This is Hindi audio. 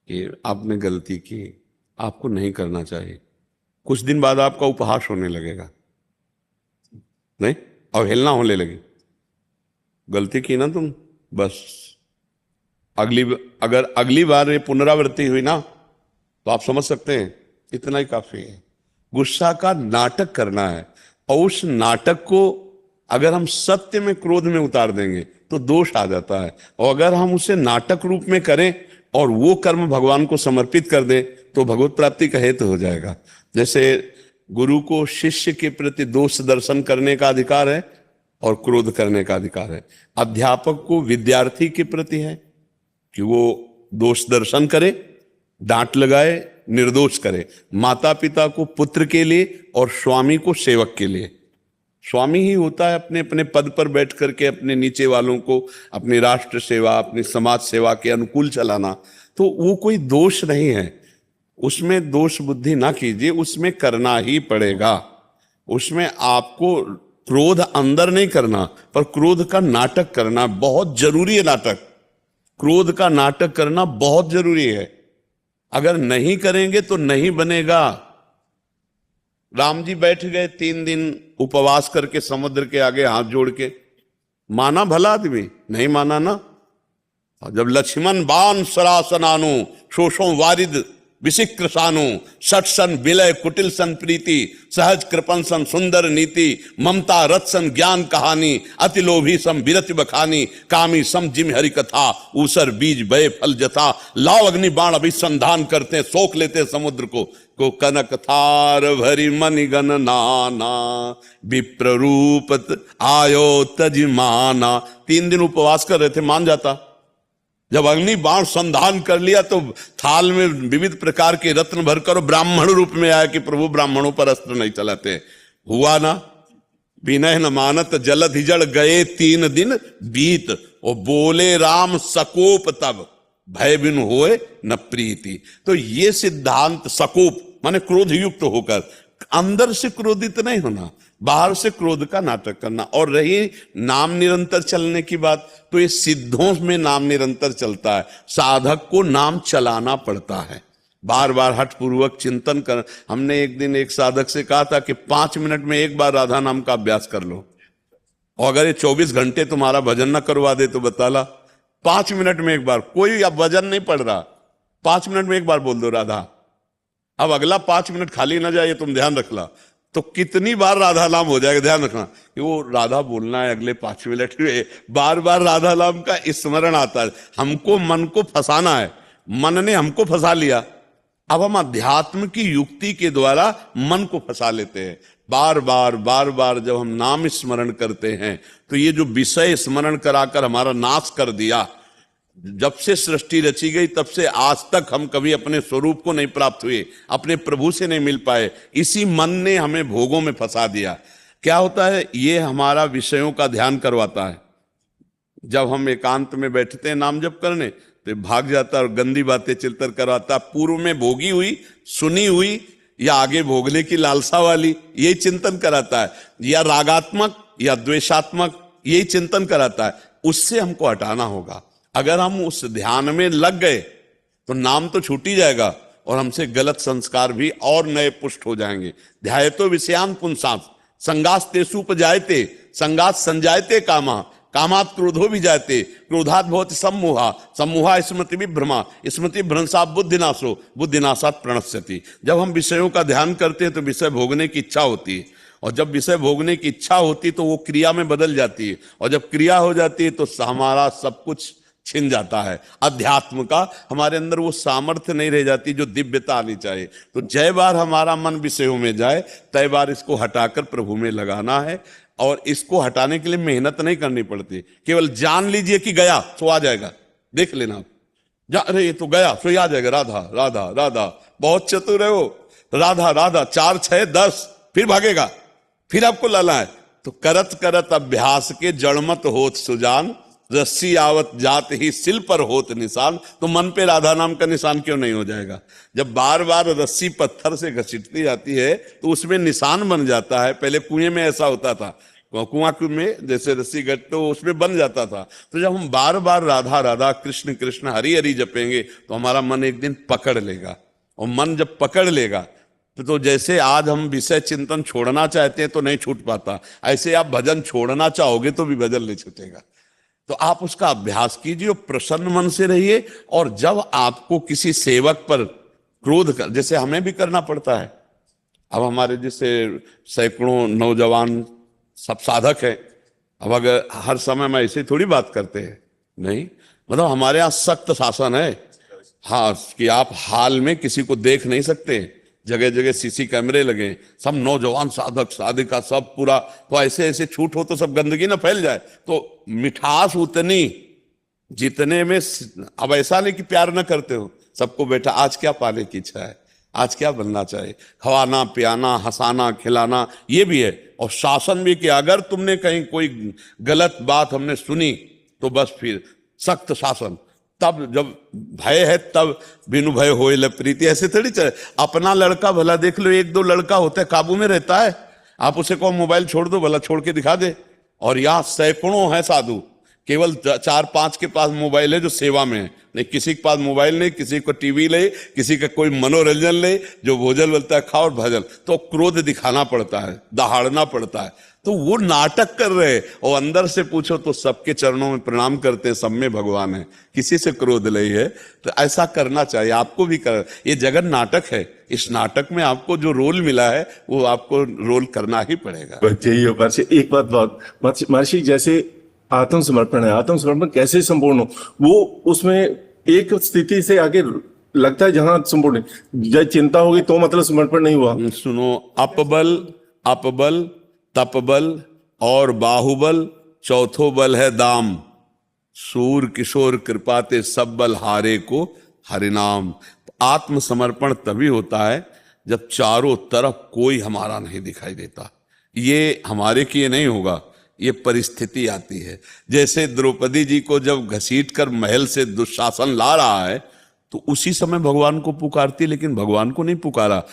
कि आपने गलती की, आपको नहीं करना चाहिए। कुछ दिन बाद आपका उपहास होने लगेगा, नहीं, अवहेलना होने लगी। गलती की ना तुम, बस अगली, अगर अगली बार ये पुनरावृत्ति हुई ना, तो आप समझ सकते हैं इतना ही काफी है। गुस्सा का नाटक करना है, और उस नाटक को अगर हम सत्य में क्रोध में उतार देंगे तो दोष आ जाता है, और अगर हम उसे नाटक रूप में करें और वो कर्म भगवान को समर्पित कर दें तो भगवत प्राप्ति का हेतु हो जाएगा। जैसे गुरु को शिष्य के प्रति दोष दर्शन करने का अधिकार है और क्रोध करने का अधिकार है। अध्यापक को विद्यार्थी के प्रति है कि वो दोष दर्शन करे, डांट लगाए, निर्दोष करे। माता पिता को पुत्र के लिए और स्वामी को सेवक के लिए। स्वामी ही होता है अपने अपने पद पर बैठ करके अपने नीचे वालों को अपनी राष्ट्र सेवा, अपनी समाज सेवा के अनुकूल चलाना। तो वो कोई दोष नहीं है, उसमें दोष बुद्धि ना कीजिए, उसमें करना ही पड़ेगा। उसमें आपको क्रोध अंदर नहीं करना, पर क्रोध का नाटक करना बहुत जरूरी है। नाटक, क्रोध का नाटक करना बहुत जरूरी है। अगर नहीं करेंगे तो नहीं बनेगा। राम जी बैठ गए 3 दिन उपवास करके समुद्र के आगे हाथ जोड़ के, माना भला आदमी? नहीं माना ना। जब लक्ष्मण बाण सरासनानु शोषों वारिद विशिक्र सानु सठ सन विलय कुटिल सन प्रीति सहज कृपन सन सुंदर नीति ममता रथ सन ज्ञान कहानी अति लोभी सम विरति बखानी कामी सम जिम हरि कथा ऊसर बीज बय फल जथा लाव अग्नि बाण अभिसंधान करते सोख लेते समुद्र को कनक थार भरी मणि गण नाना विप्र रूपत आयो तजमाना। 3 दिन उपवास कर रहे थे, मान जाता। जब अग्नि बाण संधान कर लिया तो थाल में विविध प्रकार के रत्न भरकर ब्राह्मण रूप में आया कि प्रभु ब्राह्मणों पर अस्त्र नहीं चलाते। हुआ ना, विनय न मानत जलद हिजड़ गए 3 दिन बीत, और बोले राम सकोप तब भय बिन होए न प्रीति। तो ये सिद्धांत, सकोप माने क्रोध युक्त होकर, अंदर से क्रोधित नहीं होना, बाहर से क्रोध का नाटक करना। और रही नाम निरंतर चलने की बात, तो ये सिद्धों में नाम निरंतर चलता है। साधक को नाम चलाना पड़ता है, बार बार हठपूर्वक चिंतन कर। हमने एक दिन एक साधक से कहा था कि 5 मिनट में एक बार राधा नाम का अभ्यास कर लो, और अगर ये 24 घंटे तुम्हारा भजन न करवा दे तो बता ला। 5 मिनट में एक बार, कोई अब भजन नहीं पड़ रहा, 5 मिनट में एक बार बोल दो राधा। अब अगला 5 मिनट खाली ना जाए, तुम ध्यान रखना। तो कितनी बार राधा नाम हो जाएगा, ध्यान रखना कि वो राधा बोलना है अगले 5 मिनट में, बार बार राधा नाम का स्मरण आता है। हमको मन को फंसाना है, मन ने हमको फंसा लिया। अब हम अध्यात्म की युक्ति के द्वारा मन को फंसा लेते हैं। बार बार जब हम नाम स्मरण करते हैं तो ये जो विषय स्मरण कराकर हमारा नाश कर दिया, जब से सृष्टि रची गई तब से आज तक हम कभी अपने स्वरूप को नहीं प्राप्त हुए, अपने प्रभु से नहीं मिल पाए। इसी मन ने हमें भोगों में फंसा दिया। क्या होता है, ये हमारा विषयों का ध्यान करवाता है। जब हम एकांत में बैठते हैं नाम जप करने तो भाग जाता है और गंदी बातें चिल्तर करवाता। पूर्व में भोगी हुई, सुनी हुई, या आगे भोगने की लालसा वाली, यही चिंतन कराता है, या रागात्मक या द्वेषात्मक, यही चिंतन कराता है। उससे हमको हटाना होगा। अगर हम उस ध्यान में लग गए तो नाम तो छूट ही जाएगा, और हमसे गलत संस्कार भी और नए पुष्ट हो जाएंगे। ध्यायतो विषयान पुंसांस संगास तेसुपजायते संगास संजायते कामा कामात क्रोधो भी जायते क्रोधात भवति सम्मोहा सम्मोहा स्मृति विभ्रमा स्मृति भ्रंशा बुद्धिनाशो बुद्धिनाशात प्रणश्यति। जब हम विषयों का ध्यान करते हैं तो विषय भोगने की इच्छा होती है, और जब विषय भोगने की इच्छा होती है तो वो क्रिया में बदल जाती है, और जब क्रिया हो जाती है तो हमारा सब कुछ छिन जाता है। अध्यात्म का हमारे अंदर वो सामर्थ्य नहीं रह जाती जो दिव्यता आनी चाहिए। तो जय बार हमारा मन विषयों में जाए, तय बार इसको हटाकर प्रभु में लगाना है। और इसको हटाने के लिए मेहनत नहीं करनी पड़ती, केवल जान लीजिए कि गया सो आ जाएगा। देख लेना आप, अरे ये तो गया सो आ जाएगा, राधा राधा राधा। बहुत चतुर है वो, राधा राधा 4 6 10, फिर भागेगा, फिर आपको लाना है। तो करत करत अभ्यास के जड़मत होत सुजान रस्सी आवत जात ही सिल पर होत निशान। तो मन पे राधा नाम का निशान क्यों नहीं हो जाएगा? जब बार बार रस्सी पत्थर से घसीटती जाती है तो उसमें निशान बन जाता है। पहले कुएं में ऐसा होता था कुआं में जैसे रस्सी गट तो उसमें बन जाता था। तो जब हम बार बार राधा राधा कृष्ण कृष्ण हरि हरि जपेंगे तो हमारा मन एक दिन पकड़ लेगा, और मन जब पकड़ लेगा तो जैसे आज हम विषय चिंतन छोड़ना चाहते हैं तो नहीं छूट पाता, ऐसे आप भजन छोड़ना चाहोगे तो भी भजन नहीं छूटेगा। तो आप उसका अभ्यास कीजिए, प्रसन्न मन से रहिए। और जब आपको किसी सेवक पर क्रोध कर, जैसे हमें भी करना पड़ता है, अब हमारे जैसे सैकड़ों नौजवान सब साधक है, अब अगर हर समय में ऐसे थोड़ी बात करते हैं, नहीं, मतलब हमारे यहाँ सख्त शासन है, हाँ, कि आप हाल में किसी को देख नहीं सकते, जगह जगह सीसी कैमरे लगे, सब नौजवान साधक साधिका सब पूरा, तो ऐसे ऐसे छूट हो तो सब गंदगी ना फैल जाए। तो मिठास उतनी जितने में, अब ऐसा नहीं कि प्यार ना करते हो सबको, बेटा आज क्या पाने की इच्छा है, आज क्या बनना चाहिए, खवाना पियाना हंसाना खिलाना, ये भी है। और शासन भी कि अगर तुमने कहीं कोई गलत बात हमने सुनी तो बस फिर सख्त शासन। तब जब भय है तब बिनु भय होए ल प्रीति, ऐसे थोड़ी चले। अपना लड़का भला देख लो, एक दो लड़का होता है काबू में रहता है, आप उसे कहो मोबाइल छोड़ दो, भला छोड़ के दिखा दे। और यहाँ सैकड़ों है साधु, केवल 4-5 के पास मोबाइल है जो सेवा में है, नहीं किसी के पास मोबाइल नहीं, किसी को टीवी ले, किसी का कोई मनोरंजन ले, जो भोजन बोलता है खाओ और भजन। तो क्रोध दिखाना पड़ता है, दहाड़ना पड़ता है, तो वो नाटक कर रहे हैं। और अंदर से पूछो तो सबके चरणों में प्रणाम करते हैं, सब में भगवान है, किसी से क्रोध नहीं है। तो ऐसा करना चाहिए, आपको भी कर, ये जगत नाटक है, इस नाटक में आपको जो रोल मिला है वो आपको रोल करना ही पड़ेगा। एक बात महर्षि, जैसे आत्मसमर्पण है, आत्मसमर्पण कैसे संपूर्ण हो, वो उसमें एक स्थिति से आगे लगता है जहां संपूर्ण, जब चिंता होगी तो मतलब समर्पण नहीं हुआ। सुनो, अपबल अपबल तपबल और बाहुबल, चौथो बल है दाम, सूर किशोर कृपाते सब बल हारे को हरिनाम। आत्मसमर्पण तभी होता है जब चारों तरफ कोई हमारा नहीं दिखाई देता, ये हमारे किए नहीं होगा, ये परिस्थिति आती है। जैसे द्रौपदी जी को जब घसीट कर महल से दुशासन ला रहा है तो उसी समय भगवान को पुकारती, लेकिन भगवान को नहीं पुकारा,